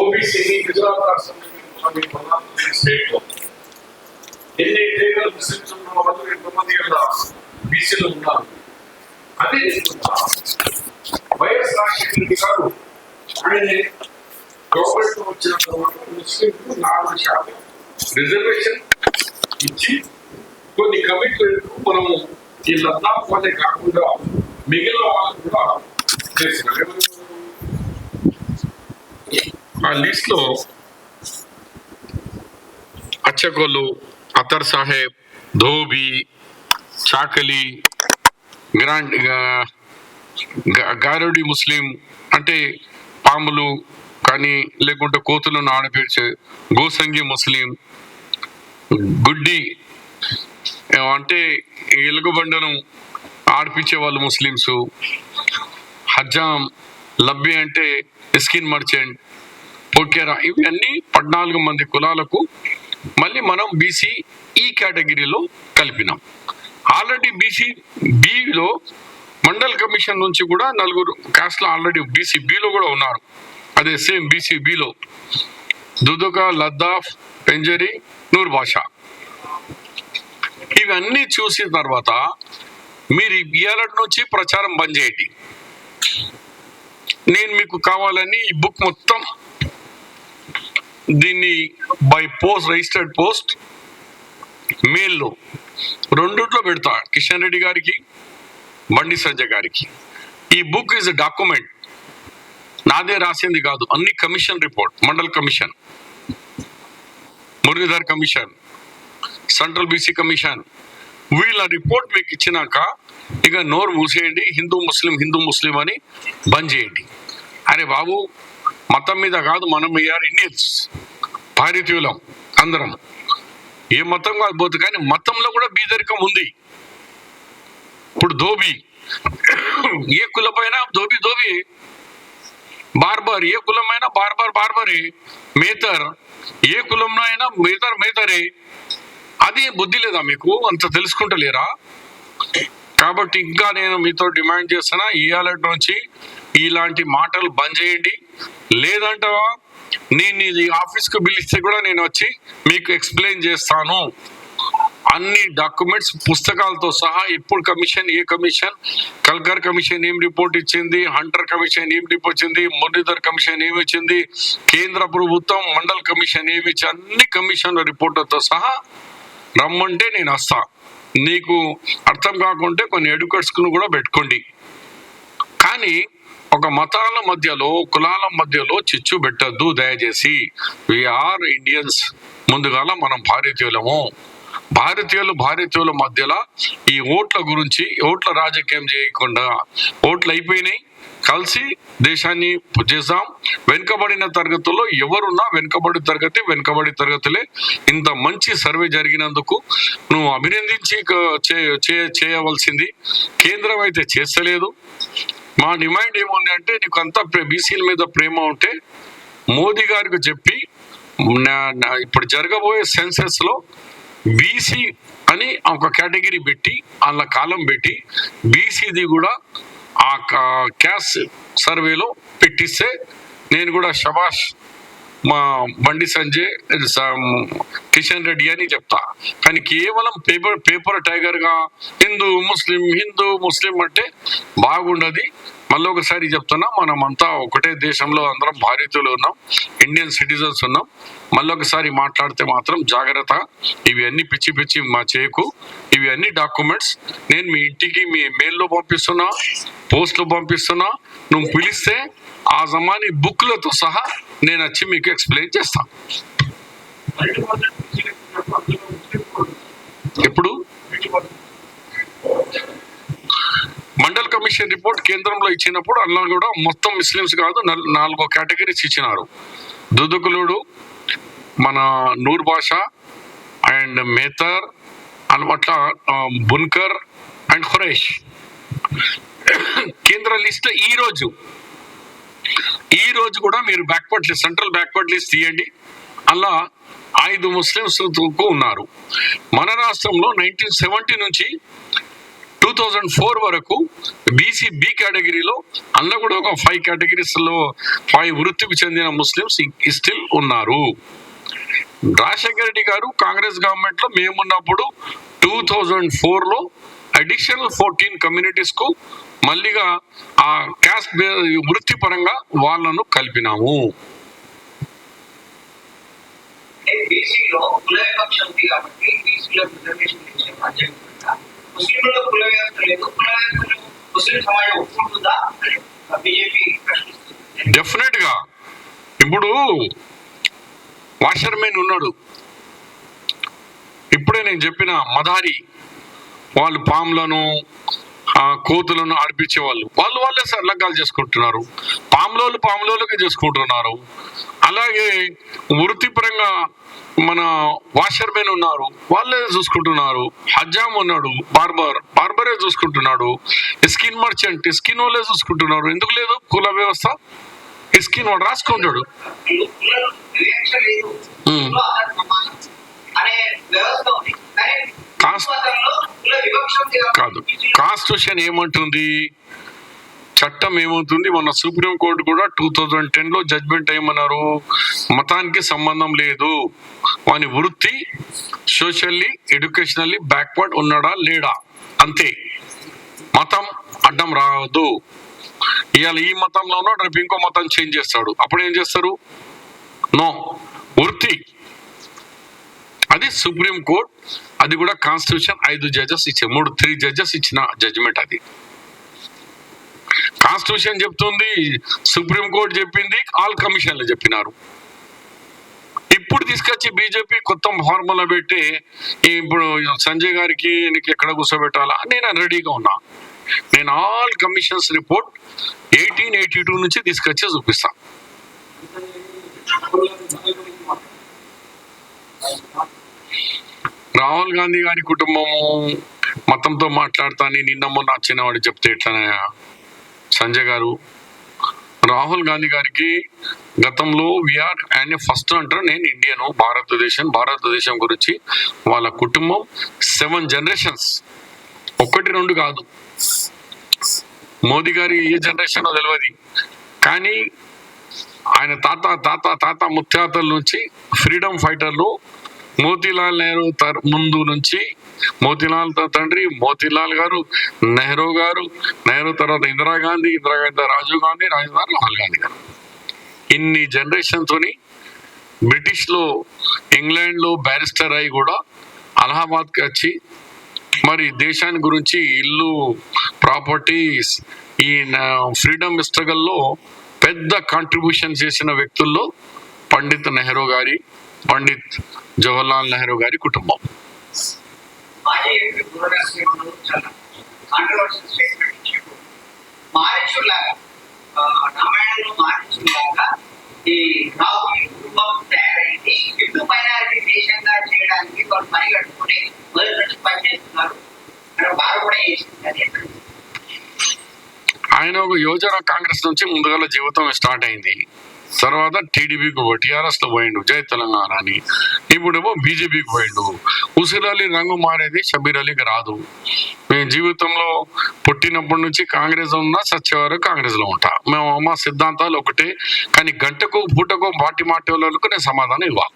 ఓబీసీని గుజరాత్ రాష్ట్రంలో స్టేట్ లో ఎన్ని లీగల్ ముస్లిమ్స్ ఉన్న వాళ్ళు ఎంతమంది బీసీలు ఉన్నారు. అదే వైఎస్ రాజశేఖర రెడ్డి గారు ఆయన గవర్నమెంట్ వచ్చిన తర్వాత ముస్లింకు 4% రిజర్వేషన్ ఇచ్చి కొన్ని కమిట్మెంట్ మనము ఈ లద్దాఖ్ వాళ్ళే కాకుండా మిగిలిన వాళ్ళు కూడా చేసినారు. ఆ లిస్ట్ లో అచ్చకోలు, అతర్ సాహెబ్, ధోబి, చాకలి, గ్రాండ్ గారోడి ముస్లిం అంటే పాములు కానీ లేకుంటే కోతులను ఆడపేర్చే గోసంగి ముస్లిం, గుడ్డి అంటే ఎలుగుబండను ఆడిపించే వాళ్ళు ముస్లిమ్స్, హజ్జాం, లబ్బి అంటే స్కిన్ మర్చెంట్, పొక్కెరా, ఇవన్నీ 14 మంది కులాలకు మళ్ళీ మనం బీసీ ఈ కేటగిరీలో కలిపినాం. ఆల్రెడీ బీసీ బిలో మండల్ కమిషన్ నుంచి కూడా 4 కాస్ట్లు ఆల్రెడీ బీసీ బిలో కూడా ఉన్నారు. అదే సేమ్ బీసీ బిలో దుదుక, లద్దాఫ్, పెంజరి, నూర్ భాషా. ఇవన్నీ చూసిన తర్వాత మీరు ఇవాళ నుంచి ప్రచారం బంద్ చేయండి. నేను మీకు కావాలని ఈ బుక్ మొత్తం దీన్ని బై పోస్ట్, రిజిస్టర్డ్ పోస్ట్, మెయిల్లో 2 పెడతా, కిషన్ రెడ్డి గారికి, బండి సంజయ్ గారికి. ఈ బుక్ ఈజ్ డాక్యుమెంట్, నాదే రాసింది కాదు, అన్ని commission report, mandal commission, Muralidhar commission, central BC commission, వీళ్ళ రిపోర్ట్ మీకు ఇచ్చినాక ఇక నోరు మూసేయండి. హిందూ ముస్లిం అని బంద్ చేయండి. అరే బాబు, మతం మీద కాదు, మనం వీఆర్ ఇండియన్స్, భారతీయులం అందరం. ఏ మతం కాదు పోతు, కానీ మతంలో కూడా బీదరికం ఉంది. ఇప్పుడు ధోబి, ఏ కులమైనా ధోబి, బార్బర్, ఏ కులమైనా బార్బరే, మేతర్, ఏ కులంలో అయినా మేతరే. అది బుద్ధి లేదా మీకు? అంత తెలుసుకుంటలేరా? కాబట్టి ఇంకా నేను మీతో డిమాండ్ చేస్తున్నా, ఇవాళ నుంచి ఇలాంటి మాటలు బంద్ చేయండి. లేదంటావా నేను ఇది ఆఫీస్కు పిలిస్తే కూడా నేను వచ్చి మీకు ఎక్స్ప్లెయిన్ చేస్తాను. అన్ని డాక్యుమెంట్స్ పుస్తకాలతో సహా, ఇప్పుడు కమిషన్, ఏ కమిషన్, కల్కర్ కమిషన్ ఏం రిపోర్ట్ ఇచ్చింది, హంటర్ కమిషన్ ఏం రిపోర్ట్ ఇచ్చింది, మురళీధర్ కమిషన్ ఏమి ఇచ్చింది, కేంద్ర ప్రభుత్వం మండల్ కమిషన్ ఏమి ఇచ్చి, అన్ని కమిషన్ రిపోర్ట్లతో సహా రమ్మంటే నేను వస్తా. నీకు అర్థం కాకుంటే కొన్ని ఎడ్యుకేట్స్ కూడా పెట్టుకోండి. కానీ ఒక మతాల మధ్యలో, కులాల మధ్యలో చిచ్చు పెట్టద్దు దయచేసి. We are Indians. ముందుగాల మనం భారతీయుల మధ్యలో ఈ ఓట్ల గురించి, ఓట్ల రాజకీయం చేయకుండా, ఓట్లు అయిపోయినాయి, కలిసి దేశాన్ని చేద్దాం. వెనుకబడిన తరగతుల్లో ఎవరున్నా వెనుకబడి తరగతులే. ఇంత మంచి సర్వే జరిగినందుకు నువ్వు అభినందించి చేయవలసింది. కేంద్రం అయితే చేస్తలేదు. మా డిమాండ్ ఏముంది అంటే, నీకు అంతా బీసీల మీద ప్రేమ ఉంటే మోదీ గారికి చెప్పి ఇప్పుడు జరగబోయే సెన్సెస్ లో బీసీ అని ఒక కేటగిరీ పెట్టి, అలా కాలం పెట్టి, బీసీది కూడా ఆ క్యాస్ట్ సర్వేలో పెట్టిస్తే నేను కూడా శబాష్ మా బండి సంజయ్, కిషన్ రెడ్డి అని చెప్తా. కానీ కేవలం పేపర్ టైగర్ గా హిందూ ముస్లిం అంటే బాగుండదు. మళ్ళీ ఒకసారి చెప్తున్నా, మనమంతా ఒకటే దేశంలో అందరం భారతీయులు ఉన్నాం, ఇండియన్ సిటిజన్స్ ఉన్నాం. మళ్ళీ ఒకసారి మాట్లాడితే మాత్రం జాగ్రత్త. ఇవి అన్ని పిచ్చి మా చేయకు. ఇవి అన్ని డాక్యుమెంట్స్ నేను మీ ఇంటికి, మీ మెయిల్లో పంపిస్తున్నా, పోస్ట్లో పంపిస్తున్నా. నువ్వు పిలిస్తే ఆ జమానీ బుక్లతో సహా నేను వచ్చి మీకు ఎక్స్ప్లెయిన్ చేస్తాను. ఎప్పుడు మండల్ కమిషన్ రిపోర్ట్ కేంద్రంలో ఇచ్చినప్పుడు అలా కూడా మొత్తం ముస్లిమ్స్ కాదు, 4 కేటగిరీస్ ఇచ్చినారు. దుదుకులుడు, మన నూర్ భాషా అండ్ మేతర్, అట్లా బున్కర్ అండ్ ఖురైష్. కేంద్ర లిస్ట్ ఈ రోజు కూడా మీరు backward list, central backward list తీయండి. అలా 5 ముస్లిమ్స్ ఉన్నారు. మన రాష్ట్రంలో 1970 నుంచి 2004 వరకు బీసీ బి కేటగిరీలో, అందులో కూడా ఒక 5 కేటగిరీస్లో 5 వృత్తికి చెందిన ముస్లిమ్స్ స్టిల్ ఉన్నారు. రాజశేఖర రెడ్డి గారు కాంగ్రెస్ గవర్నమెంట్ లో మేమున్నప్పుడు 2004లో అడిషనల్ 14 కమ్యూనిటీస్ కు మళ్ళీగా ఆ క్యాస్ట్ వృత్తిపరంగా వాళ్ళను కలిపినాము. బీసీలో కుల వివక్ష ఉంది కాబట్టి బీసీలో రిజర్వేషన్ ఇచ్చే బాధ్యత ముస్లింలలో కుల వ్యవస్థ లేదు. కుల వ్యవస్థలో ముస్లిం సమాజం ఒప్పుకుంటుందా బీజేపీ ప్రశ్నిస్తుంది. డెఫినెట్ గా ఇప్పుడు వాషర్మెన్ ఉన్నాడు, ఇప్పుడే నేను చెప్పిన మదారి వాళ్ళు పాములను కోతులను ఆడిపించే వాళ్ళే లగ్గాలు చేసుకుంటున్నారు, పాములోకి చేసుకుంటున్నారు. అలాగే వృత్తిపరంగా మన వాషర్మెన్ ఉన్నారు, వాళ్ళే చూసుకుంటున్నారు. హజ్జాం ఉన్నాడు, బార్బరే చూసుకుంటున్నాడు. స్కిన్ మర్చెంట్, స్కిన్ వాళ్ళే చూసుకుంటున్నారు. ఎందుకు లేదు కుల వ్యవస్థ? స్కిన్ వాడు రాసుకుంటాడు. కాదు, కాన్స్టిట్యూషన్ ఏమంటుంది, చట్టం ఏమవుతుంది? మన సుప్రీంకోర్టు కూడా 2010లో జడ్జ్మెంట్ ఏమన్నారు, మతానికి సంబంధం లేదు, వాని వృత్తి సోషల్లీ ఎడ్యుకేషనల్లీ బ్యాక్వర్డ్ ఉన్నాడా లేడా అంతే, మతం అడ్డం రాదు. ఇవాళ ఈ మతంలో ఉన్నాడు, రేపు ఇంకో మతం చేంజ్ చేస్తాడు, అప్పుడు ఏం చేస్తారు? నో, వృత్తి. అది సుప్రీంకోర్టు, అది కూడా కాన్స్టిట్యూషన్ 5 జడ్జెస్ ఇచ్చారు, 3 జడ్జెస్ ఇచ్చిన జడ్జిమెంట్. అది కాన్స్టిట్యూషన్ చెప్తుంది, సుప్రీంకోర్టు చెప్పింది, ఆల్ కమిషన్లు చెప్పినారు. ఇప్పుడు తీసుకొచ్చి బీజేపీ కొత్త ఫార్ములా పెట్టి ఇప్పుడు సంజయ్ గారికి ఎక్కడ కూర్చోబెట్టాలా, నేను రెడీగా ఉన్నా. నేను ఆల్ కమిషన్స్ రిపోర్ట్ 1882 నుంచి తీసుకొచ్చి చూపిస్తా. రాహుల్ గాంధీ గారి కుటుంబము మతంతో మాట్లాడతాని నిన్న మొన్న వచ్చినవాడు చెప్తే ఎట్లనయా సంజయ్ గారు? రాహుల్ గాంధీ గారికి గతంలో ఆయన ఫస్ట్ అంటారు, నేను ఇండియను, భారతదేశం గురించి వాళ్ళ కుటుంబం 7 జనరేషన్స్, 1 2 కాదు. మోదీ గారి ఏ జనరేషన్ తెలియదు, కానీ ఆయన తాత ముత్తాతల నుంచి ఫ్రీడమ్ ఫైటర్లు. మోతీలాల్ నెహ్రూ ముందు నుంచి మోతీలాల్ తండ్రి మోతీలాల్ గారు, నెహ్రూ తర్వాత ఇందిరాగాంధీ రాజీవ్ గాంధీ, రాహుల్ గాంధీ గారు. ఇన్ని జనరేషన్ తోని బ్రిటిష్ లో, ఇంగ్లాండ్ లో బ్యారిస్టర్ అయి కూడా అలహాబాద్కి వచ్చి మరి దేశాన్ని గురించి ఇల్లు, ప్రాపర్టీస్, ఈ ఫ్రీడమ్ స్ట్రగల్లో పెద్ద కాంట్రిబ్యూషన్ చేసిన వ్యక్తుల్లో పండిత్ జవహర్లాల్ నెహ్రూ గారి కుటుంబం. ఆయన ఒక యువజన కాంగ్రెస్ నుంచి ముందుగా జీవితం స్టార్ట్ అయింది. తర్వాత టీడీపీకి టీఆర్ఎస్ లో పోయిండు, జై తెలంగాణ అని. ఇప్పుడేమో బీజేపీకి పోయిండు. ఉసిర్ అలీ రంగు మారేది షబీర్ అలీకి రాదు. మేము జీవితంలో పుట్టినప్పటి నుంచి కాంగ్రెస్ ఉన్నా, సచ్చే వరకు కాంగ్రెస్ లో ఉంటా. మేము మా సిద్ధాంతాలు ఒకటే, కానీ గంటకు పూటకు పార్టీ మాటే వాళ్ళకు నేను సమాధానం ఇవ్వాలి.